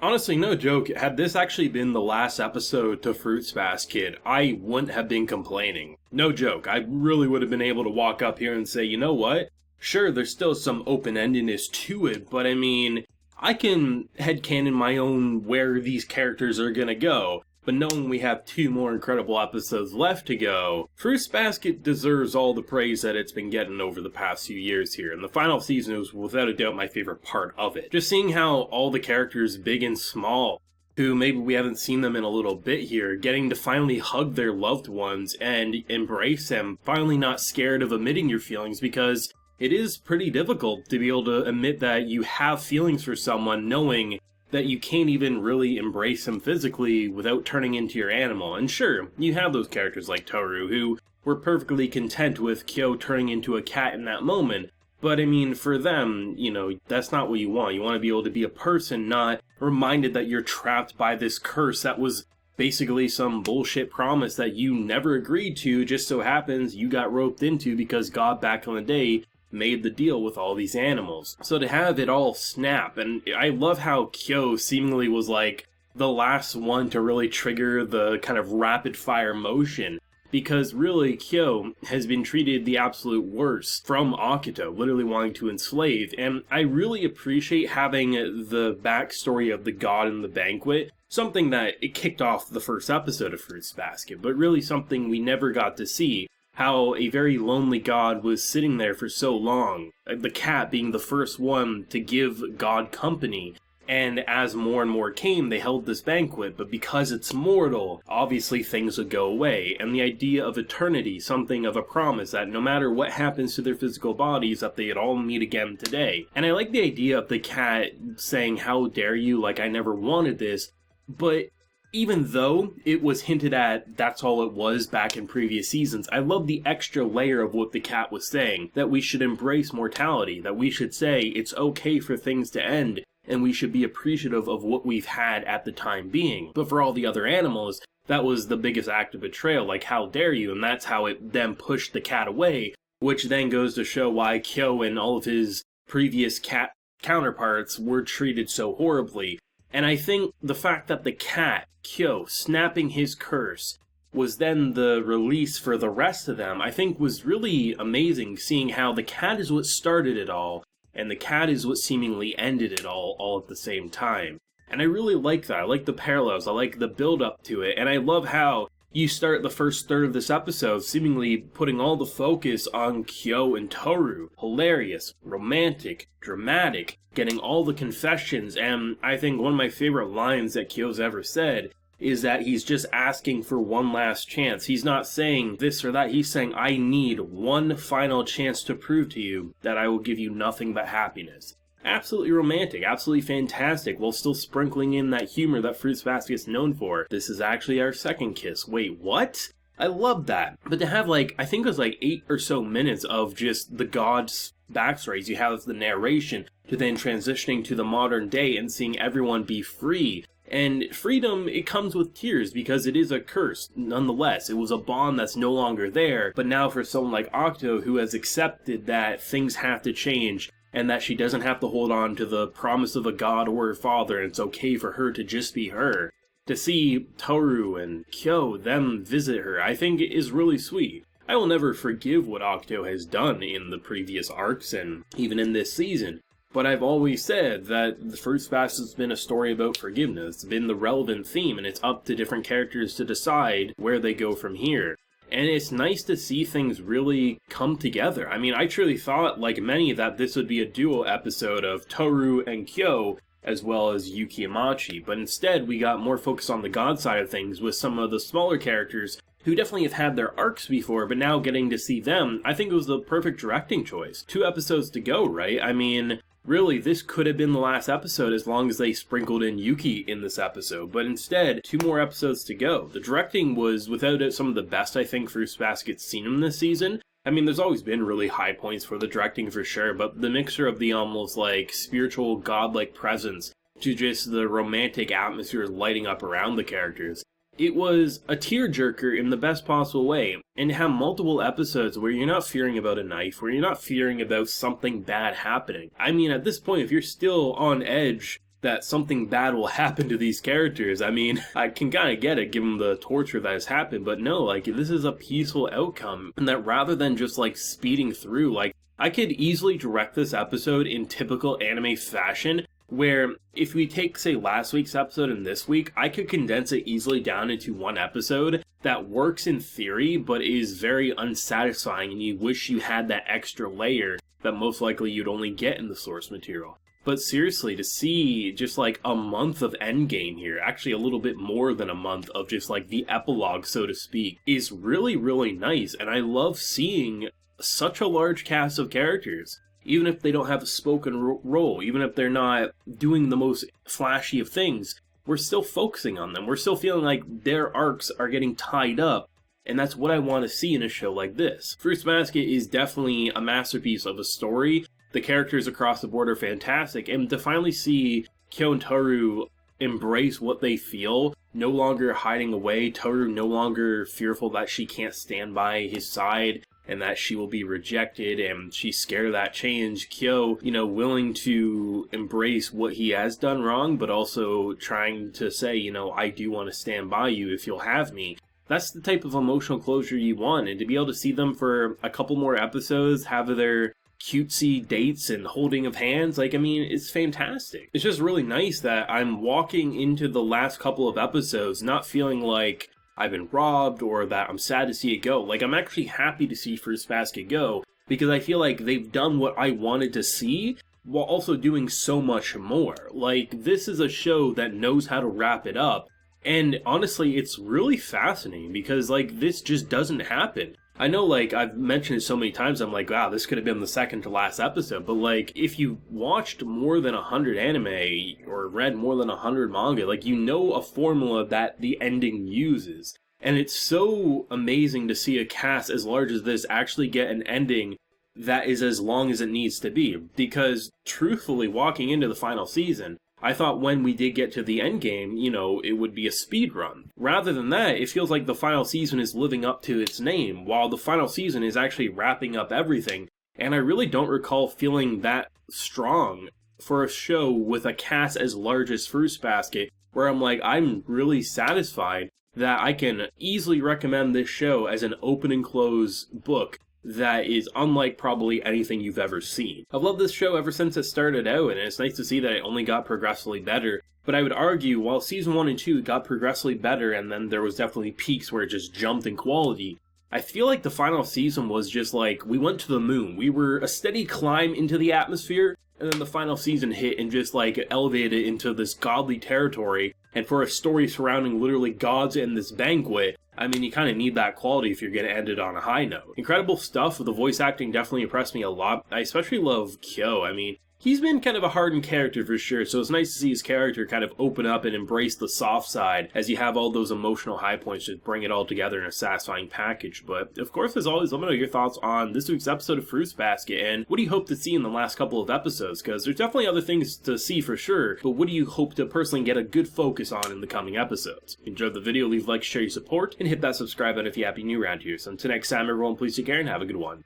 Honestly, no joke, had this actually been the last episode to Fruits Basket, I wouldn't have been complaining. No joke, I really would have been able to walk up here and say, you know what? Sure, there's still some open-endedness to it, but I mean, I can headcanon my own where these characters are gonna go. But knowing we have 2 more incredible episodes left to go, Fruits Basket deserves all the praise that it's been getting over the past few years here, and the final season was without a doubt my favorite part of it. Just seeing how all the characters, big and small, who maybe we haven't seen them in a little bit here, getting to finally hug their loved ones and embrace them, finally not scared of admitting your feelings, because it is pretty difficult to be able to admit that you have feelings for someone knowing that you can't even really embrace him physically without turning into your animal. And sure, you have those characters like Toru who were perfectly content with Kyo turning into a cat in that moment, but I mean, for them, that's not what you want. You want to be able to be a person, not reminded that you're trapped by this curse that was basically some bullshit promise that you never agreed to, just so happens you got roped into because God back in the day made the deal with all these animals. So to have it all snap, and I love how Kyo seemingly was like the last one to really trigger the kind of rapid fire motion, because really Kyo has been treated the absolute worst from Akito, literally wanting to enslave, and I really appreciate having the backstory of the god in the banquet, something that it kicked off the first episode of Fruits Basket, but really something we never got to see. How a very lonely god was sitting there for so long, the cat being the first one to give God company, and as more and more came, they held this banquet, but because it's mortal, obviously things would go away, and the idea of eternity, something of a promise that no matter what happens to their physical bodies, that they'd all meet again today. And I like the idea of the cat saying, "How dare you, like I never wanted this," but even though it was hinted at that's all it was back in previous seasons, I love the extra layer of what the cat was saying, that we should embrace mortality, that we should say it's okay for things to end, and we should be appreciative of what we've had at the time being. But for all the other animals, that was the biggest act of betrayal, like how dare you, and that's how it then pushed the cat away, which then goes to show why Kyo and all of his previous cat counterparts were treated so horribly. And I think the fact that the cat, Kyo, snapping his curse, was then the release for the rest of them, I think was really amazing, seeing how the cat is what started it all, and the cat is what seemingly ended it all at the same time. And I really like that. I like the parallels, I like the build-up to it, and I love how you start the first third of this episode seemingly putting all the focus on Kyo and Toru. Hilarious, romantic, dramatic, getting all the confessions, and I think one of my favorite lines that Kyo's ever said is that he's just asking for one last chance. He's not saying this or that, he's saying, I need one final chance to prove to you that I will give you nothing but happiness. Absolutely romantic, absolutely fantastic, while still sprinkling in that humor that Fruits Basket's known for. This is actually our second kiss. Wait, what? I love that. But to have I think it was 8 or so minutes of just the god's backstories. You have the narration, to then transitioning to the modern day and seeing everyone be free. And freedom, it comes with tears because it is a curse. Nonetheless, it was a bond that's no longer there. But now for someone like Akito who has accepted that things have to change, and that she doesn't have to hold on to the promise of a god or her father, and it's okay for her to just be her. To see Toru and Kyo, them visit her, I think is really sweet. I will never forgive what Akito has done in the previous arcs, and even in this season. But I've always said that the Fruits Basket has been a story about forgiveness. It's been the relevant theme, and it's up to different characters to decide where they go from here. And it's nice to see things really come together. I mean, I truly thought, like many, that this would be a duo episode of Toru and Kyo, as well as Yuki and Machi. But instead, we got more focus on the god side of things with some of the smaller characters who definitely have had their arcs before, but now getting to see them, I think it was the perfect directing choice. 2 episodes to go, right? I mean, really, this could have been the last episode as long as they sprinkled in Yuki in this episode, but instead, 2 more episodes to go. The directing was, without it, some of the best I think Fruits Basket's seen in this season. I mean, there's always been really high points for the directing for sure, but the mixture of the almost spiritual, godlike presence to just the romantic atmosphere lighting up around the characters. It was a tearjerker in the best possible way, and to have multiple episodes where you're not fearing about a knife, where you're not fearing about something bad happening. I mean, at this point, if you're still on edge that something bad will happen to these characters. I mean, I can kind of get it given the torture that has happened, but no, like, this is a peaceful outcome, and that rather than just, like, speeding through, like, I could easily direct this episode in typical anime fashion, where if we take, say, last week's episode and this week, I could condense it easily down into one episode that works in theory, but is very unsatisfying, and you wish you had that extra layer that most likely you'd only get in the source material. But seriously, to see just like a month of endgame here, actually a little bit more than a month of just like the epilogue, so to speak, is really, really nice. And I love seeing such a large cast of characters, even if they don't have a spoken role, even if they're not doing the most flashy of things, we're still focusing on them. We're still feeling like their arcs are getting tied up. And that's what I want to see in a show like this. Fruits Basket is definitely a masterpiece of a story. The characters across the board are fantastic, and to finally see Kyo and Toru embrace what they feel, no longer hiding away, Toru no longer fearful that she can't stand by his side and that she will be rejected, and she's scared of that change. Kyo, willing to embrace what he has done wrong, but also trying to say, I do want to stand by you if you'll have me. That's the type of emotional closure you want, and to be able to see them for a couple more episodes, have their cutesy dates and holding of hands, it's fantastic. It's just really nice that I'm walking into the last couple of episodes not feeling like I've been robbed or that I'm sad to see it go. Like, I'm actually happy to see Fruits Basket go, because I feel like they've done what I wanted to see while also doing so much more. Like, this is a show that knows how to wrap it up, and honestly, it's really fascinating because, like, this just doesn't happen. I know, like, I've mentioned it so many times, I'm like, wow, this could have been the second to last episode, but, like, if you watched more than 100 anime or read more than 100 manga, like, you know a formula that the ending uses. And it's so amazing to see a cast as large as this actually get an ending that is as long as it needs to be, because, truthfully, walking into the final season, I thought when we did get to the end game, it would be a speed run. Rather than that, it feels like the final season is living up to its name, while the final season is actually wrapping up everything. And I really don't recall feeling that strong for a show with a cast as large as Fruits Basket, where I'm like, I'm really satisfied that I can easily recommend this show as an open and close book that is unlike probably anything you've ever seen. I've loved this show ever since it started out, and it's nice to see that it only got progressively better. But I would argue, while Season 1 and 2 got progressively better, and then there was definitely peaks where it just jumped in quality, I feel like the final season was just like, we went to the moon. We were a steady climb into the atmosphere, and then the final season hit and just like elevated it into this godly territory. And for a story surrounding literally gods and this banquet, you kind of need that quality if you're going to end it on a high note. Incredible stuff. The voice acting definitely impressed me a lot. I especially love Kyo. He's been kind of a hardened character for sure, so it's nice to see his character kind of open up and embrace the soft side as you have all those emotional high points to bring it all together in a satisfying package. But, of course, as always, let me know your thoughts on this week's episode of Fruits Basket, and what do you hope to see in the last couple of episodes? Because there's definitely other things to see for sure, but what do you hope to personally get a good focus on in the coming episodes? If you enjoyed the video, leave a like, share your support, and hit that subscribe button if you happen to be new around here. So until next time, everyone, please take care and have a good one.